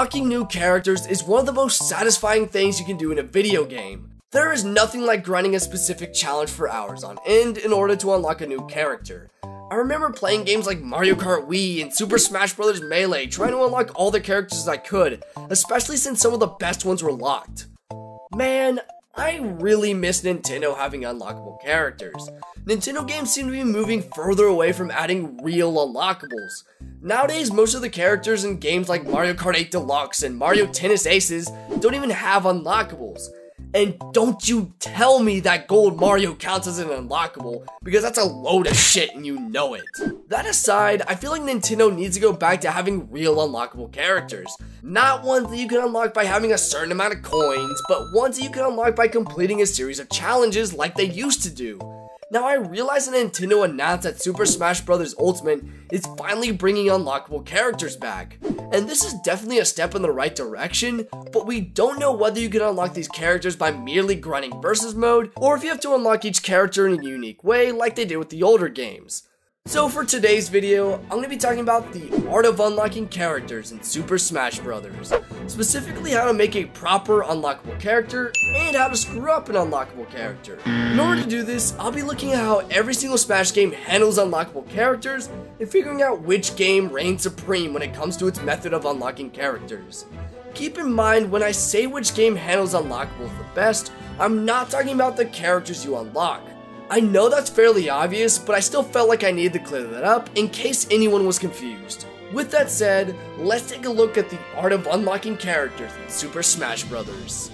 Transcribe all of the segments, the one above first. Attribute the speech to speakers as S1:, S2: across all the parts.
S1: Unlocking new characters is one of the most satisfying things you can do in a video game. There is nothing like grinding a specific challenge for hours on end in order to unlock a new character. I remember playing games like Mario Kart Wii and Super Smash Bros. Melee trying to unlock all the characters I could, especially since some of the best ones were locked. Man, I really miss Nintendo having unlockable characters. Nintendo games seem to be moving further away from adding real unlockables. Nowadays, most of the characters in games like Mario Kart 8 Deluxe and Mario Tennis Aces don't even have unlockables. And don't you tell me that Gold Mario counts as an unlockable, because that's a load of shit and you know it. That aside, I feel like Nintendo needs to go back to having real unlockable characters. Not ones that you can unlock by having a certain amount of coins, but ones that you can unlock by completing a series of challenges like they used to do. Now I realize that Nintendo announced that Super Smash Bros. Ultimate is finally bringing unlockable characters back. And this is definitely a step in the right direction, but we don't know whether you can unlock these characters by merely grinding versus mode, or if you have to unlock each character in a unique way like they did with the older games. So for today's video, I'm going to be talking about the art of unlocking characters in Super Smash Bros. Specifically how to make a proper unlockable character, and how to screw up an unlockable character. In order to do this, I'll be looking at how every single Smash game handles unlockable characters, and figuring out which game reigns supreme when it comes to its method of unlocking characters. Keep in mind, when I say which game handles unlockables the best, I'm not talking about the characters you unlock. I know that's fairly obvious, but I still felt like I needed to clear that up in case anyone was confused. With that said, let's take a look at the art of unlocking characters in Super Smash Bros.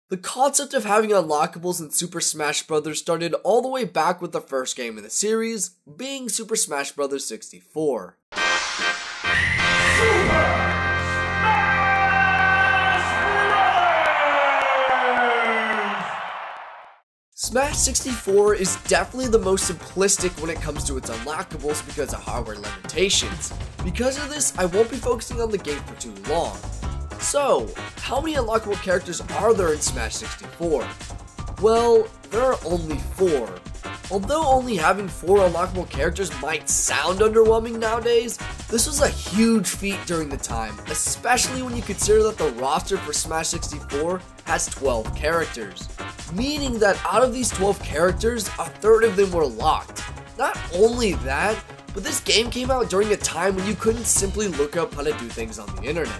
S1: The concept of having unlockables in Super Smash Bros. Started all the way back with the first game in the series, being Super Smash Bros. 64. Smash 64 is definitely the most simplistic when it comes to its unlockables because of hardware limitations. Because of this, I won't be focusing on the game for too long. So, how many unlockable characters are there in Smash 64? Well, there are only 4. Although only having 4 unlockable characters might sound underwhelming nowadays, this was a huge feat during the time, especially when you consider that the roster for Smash 64 has 12 characters. Meaning that out of these 12 characters, a third of them were locked. Not only that, but this game came out during a time when you couldn't simply look up how to do things on the internet.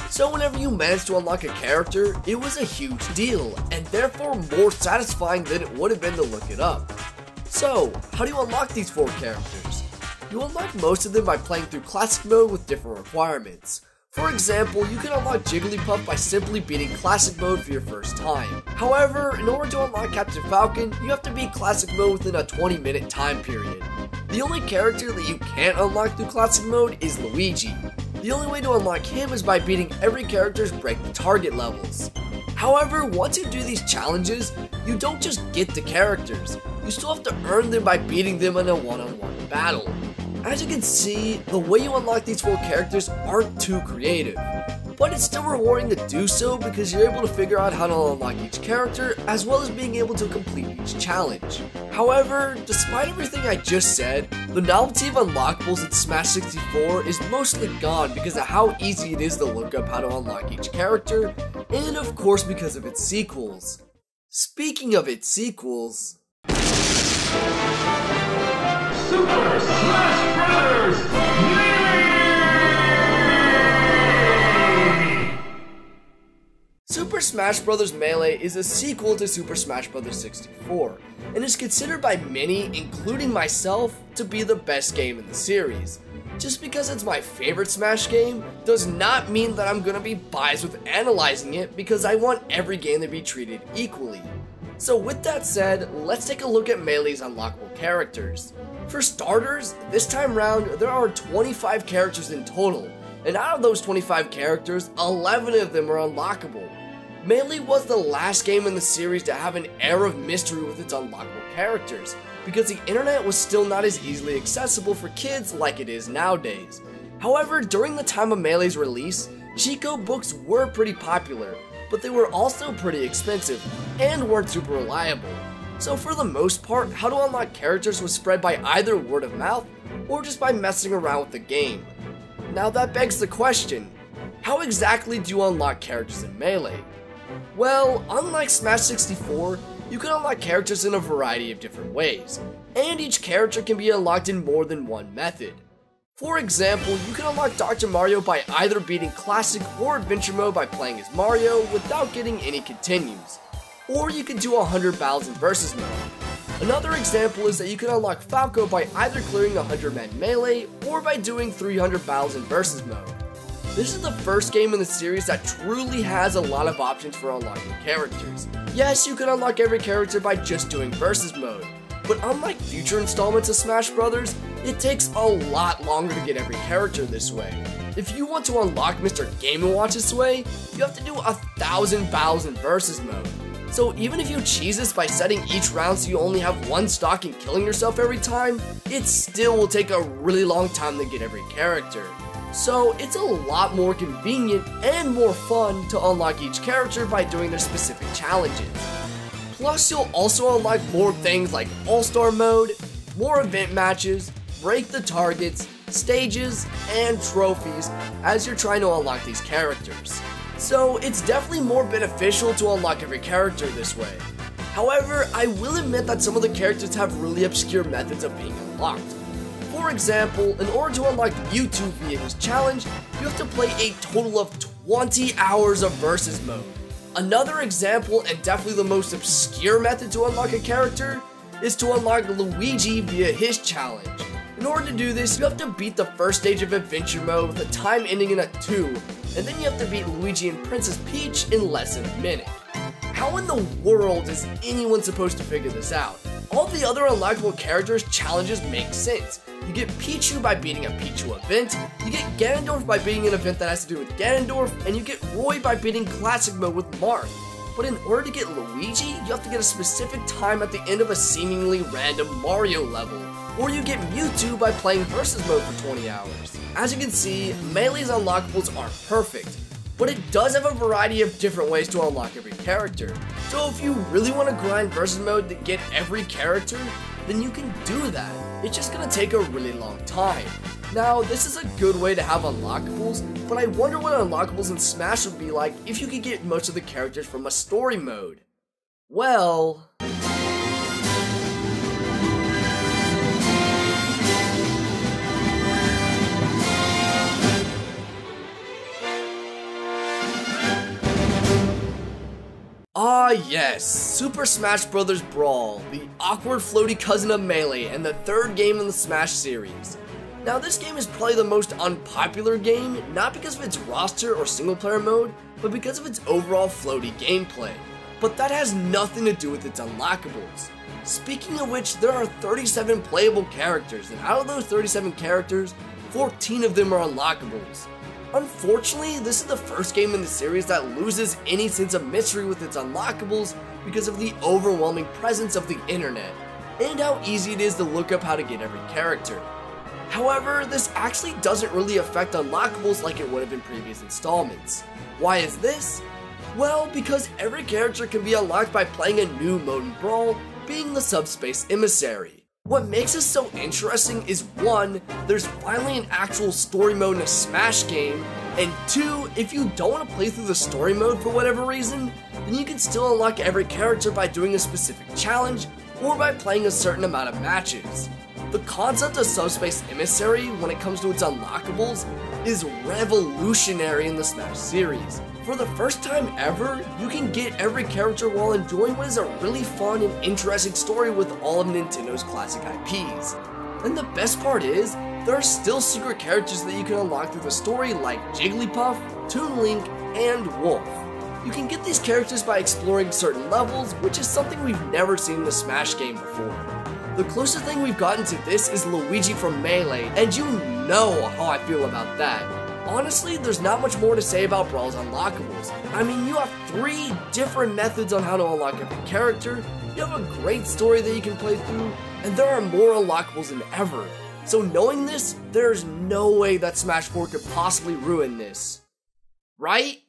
S1: So whenever you managed to unlock a character, it was a huge deal, and therefore more satisfying than it would have been to look it up. So, how do you unlock these 4 characters? You unlock most of them by playing through Classic Mode with different requirements. For example, you can unlock Jigglypuff by simply beating Classic Mode for your first time. However, in order to unlock Captain Falcon, you have to beat Classic Mode within a 20-minute time period. The only character that you can't unlock through Classic Mode is Luigi. The only way to unlock him is by beating every character's break the target levels. However, once you do these challenges, you don't just get the characters, you still have to earn them by beating them in a one-on-one battle. As you can see, the way you unlock these 4 characters aren't too creative, but it's still rewarding to do so because you're able to figure out how to unlock each character as well as being able to complete each challenge. However, despite everything I just said, the novelty of unlockables in Smash 64 is mostly gone because of how easy it is to look up how to unlock each character, and of course because of its sequels. Speaking of its sequels,
S2: Super Smash Bros. Melee!
S1: Super Smash Bros. Melee is a sequel to Super Smash Bros. 64, and is considered by many, including myself, to be the best game in the series. Just because it's my favorite Smash game does not mean that I'm gonna be biased with analyzing it because I want every game to be treated equally. So with that said, let's take a look at Melee's unlockable characters. For starters, this time round, there are 25 characters in total, and out of those 25 characters, 11 of them are unlockable. Melee was the last game in the series to have an air of mystery with its unlockable characters, because the internet was still not as easily accessible for kids like it is nowadays. However, during the time of Melee's release, cheat code books were pretty popular, but they were also pretty expensive, and weren't super reliable. So for the most part, how to unlock characters was spread by either word of mouth or just by messing around with the game. Now that begs the question, how exactly do you unlock characters in Melee? Well, unlike Smash 64, you can unlock characters in a variety of different ways, and each character can be unlocked in more than one method. For example, you can unlock Dr. Mario by either beating Classic or Adventure Mode by playing as Mario without getting any continues, or you can do 100 battles in Versus Mode. Another example is that you can unlock Falco by either clearing 100-man Melee or by doing 300 battles in Versus Mode. This is the first game in the series that truly has a lot of options for unlocking characters. Yes, you can unlock every character by just doing Versus Mode, but unlike future installments of Smash Bros., it takes a lot longer to get every character this way. If you want to unlock Mr. Game & Watch this way, you have to do 1,000 battles in Versus Mode. So even if you cheese this by setting each round so you only have one stock and killing yourself every time, it still will take a really long time to get every character. So it's a lot more convenient and more fun to unlock each character by doing their specific challenges. Plus you'll also unlock more things like All-Star Mode, more event matches, break the targets, stages, and trophies as you're trying to unlock these characters. So it's definitely more beneficial to unlock every character this way. However, I will admit that some of the characters have really obscure methods of being unlocked. For example, in order to unlock Mewtwo via his challenge, you have to play a total of 20 hours of Versus Mode. Another example, and definitely the most obscure method to unlock a character, is to unlock Luigi via his challenge. In order to do this, you have to beat the first stage of Adventure Mode with a time ending in a 2, and then you have to beat Luigi and Princess Peach in less than a minute. How in the world is anyone supposed to figure this out? All the other unlockable characters' challenges make sense. You get Pichu by beating a Pichu event, you get Ganondorf by beating an event that has to do with Ganondorf, and you get Roy by beating Classic Mode with Marth. But in order to get Luigi, you have to get a specific time at the end of a seemingly random Mario level. Or you get Mewtwo by playing Versus Mode for 20 hours. As you can see, Melee's unlockables aren't perfect, but it does have a variety of different ways to unlock every character. So if you really want to grind Versus Mode to get every character, then you can do that. It's just gonna take a really long time. Now, this is a good way to have unlockables, but I wonder what unlockables in Smash would be like if you could get most of the characters from a story mode. Well... Ah yes, Super Smash Bros. Brawl, the awkward floaty cousin of Melee and the third game in the Smash series. Now this game is probably the most unpopular game, not because of its roster or single player mode, but because of its overall floaty gameplay. But that has nothing to do with its unlockables. Speaking of which, there are 37 playable characters, and out of those 37 characters, 14 of them are unlockables. Unfortunately, this is the first game in the series that loses any sense of mystery with its unlockables because of the overwhelming presence of the internet, and how easy it is to look up how to get every character. However, this actually doesn't really affect unlockables like it would have in previous installments. Why is this? Well, because every character can be unlocked by playing a new mode in Brawl, being the Subspace Emissary. What makes this so interesting is 1, there's finally an actual story mode in a Smash game, and 2, if you don't want to play through the story mode for whatever reason, then you can still unlock every character by doing a specific challenge, or by playing a certain amount of matches. The concept of Subspace Emissary, when it comes to its unlockables, is revolutionary in the Smash series. For the first time ever, you can get every character while enjoying what is a really fun and interesting story with all of Nintendo's classic IPs. And the best part is, there are still secret characters that you can unlock through the story like Jigglypuff, Toon Link, and Wolf. You can get these characters by exploring certain levels, which is something we've never seen in the Smash game before. The closest thing we've gotten to this is Luigi from Melee, and you know how I feel about that. Honestly, there's not much more to say about Brawl's unlockables. I mean, you have 3 different methods on how to unlock every character, you have a great story that you can play through, and there are more unlockables than ever. So knowing this, there's no way that Smash 4 could possibly ruin this. Right?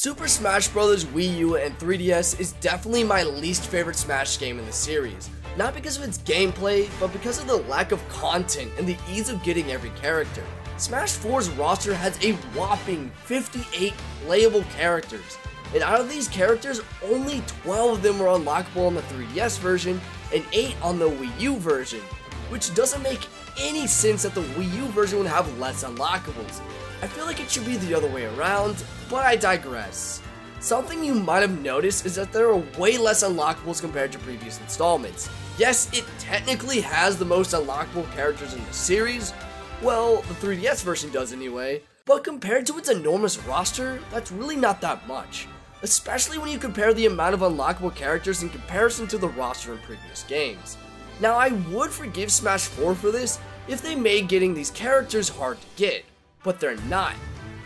S1: Super Smash Bros. Wii U and 3DS is definitely my least favorite Smash game in the series. Not because of its gameplay, but because of the lack of content and the ease of getting every character. Smash 4's roster has a whopping 58 playable characters, and out of these characters, only 12 of them were unlockable on the 3DS version and 8 on the Wii U version, which doesn't make any sense that the Wii U version would have less unlockables. I feel like it should be the other way around, but I digress. Something you might have noticed is that there are way less unlockables compared to previous installments. Yes, it technically has the most unlockable characters in the series, well, the 3DS version does anyway, but compared to its enormous roster, that's really not that much, especially when you compare the amount of unlockable characters in comparison to the roster in previous games. Now, I would forgive Smash 4 for this if they made getting these characters hard to get, but they're not.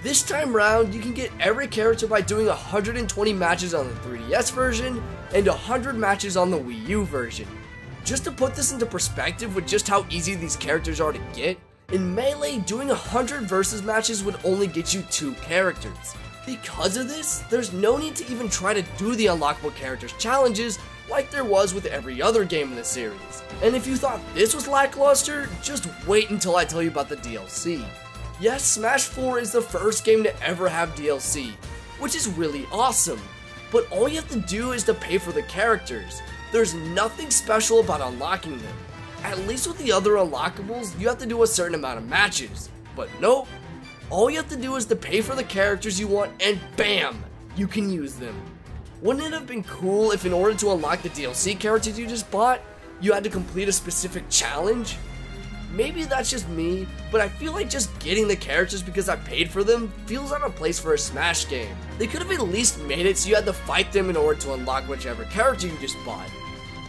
S1: This time round, you can get every character by doing 120 matches on the 3DS version and 100 matches on the Wii U version. Just to put this into perspective with just how easy these characters are to get, in Melee, doing 100 versus matches would only get you 2 characters. Because of this, there's no need to even try to do the unlockable characters challenges like there was with every other game in the series. And if you thought this was lackluster, just wait until I tell you about the DLC. Yes, Smash 4 is the first game to ever have DLC, which is really awesome, but all you have to do is to pay for the characters. There's nothing special about unlocking them. At least with the other unlockables, you have to do a certain amount of matches, but nope. All you have to do is to pay for the characters you want and BAM! You can use them. Wouldn't it have been cool if in order to unlock the DLC characters you just bought, you had to complete a specific challenge? Maybe that's just me, but I feel like just getting the characters because I paid for them feels out of place for a Smash game. They could have at least made it so you had to fight them in order to unlock whichever character you just bought.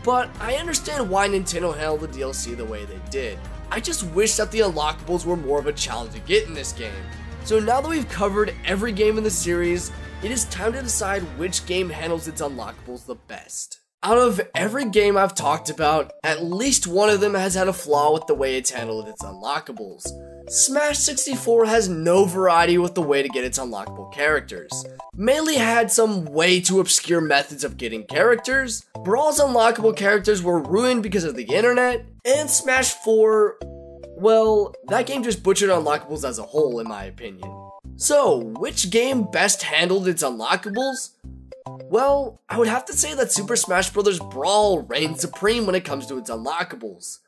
S1: But I understand why Nintendo handled the DLC the way they did. I just wish that the unlockables were more of a challenge to get in this game. So now that we've covered every game in the series, it is time to decide which game handles its unlockables the best. Out of every game I've talked about, at least one of them has had a flaw with the way it's handled its unlockables. Smash 64 has no variety with the way to get its unlockable characters. Melee had some way too obscure methods of getting characters, Brawl's unlockable characters were ruined because of the internet, and Smash 4, well, that game just butchered unlockables as a whole in my opinion. So, which game best handled its unlockables? Well, I would have to say that Super Smash Bros. Brawl reigns supreme when it comes to its unlockables.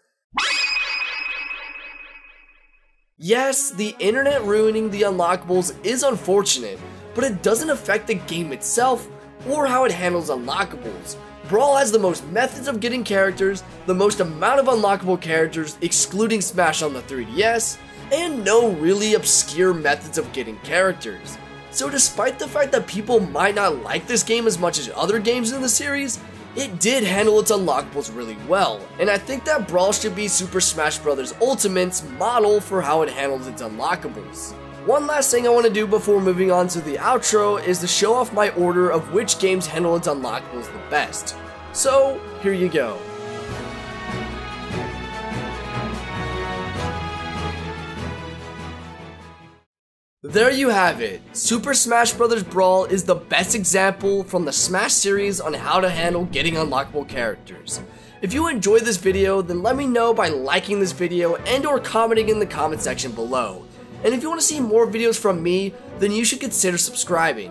S1: Yes, the internet ruining the unlockables is unfortunate, but it doesn't affect the game itself or how it handles unlockables. Brawl has the most methods of getting characters, the most amount of unlockable characters excluding Smash on the 3DS, and no really obscure methods of getting characters. So despite the fact that people might not like this game as much as other games in the series, it did handle its unlockables really well, and I think that Brawl should be Super Smash Bros. Ultimate's model for how it handles its unlockables. One last thing I want to do before moving on to the outro is to show off my order of which games handle its unlockables the best. So, here you go. There you have it. Super Smash Bros. Brawl is the best example from the Smash series on how to handle getting unlockable characters. If you enjoyed this video, then let me know by liking this video and or commenting in the comment section below. And if you want to see more videos from me, then you should consider subscribing.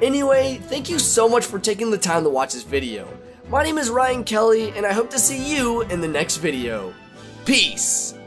S1: Anyway, thank you so much for taking the time to watch this video. My name is Ryan Kelly, and I hope to see you in the next video. Peace!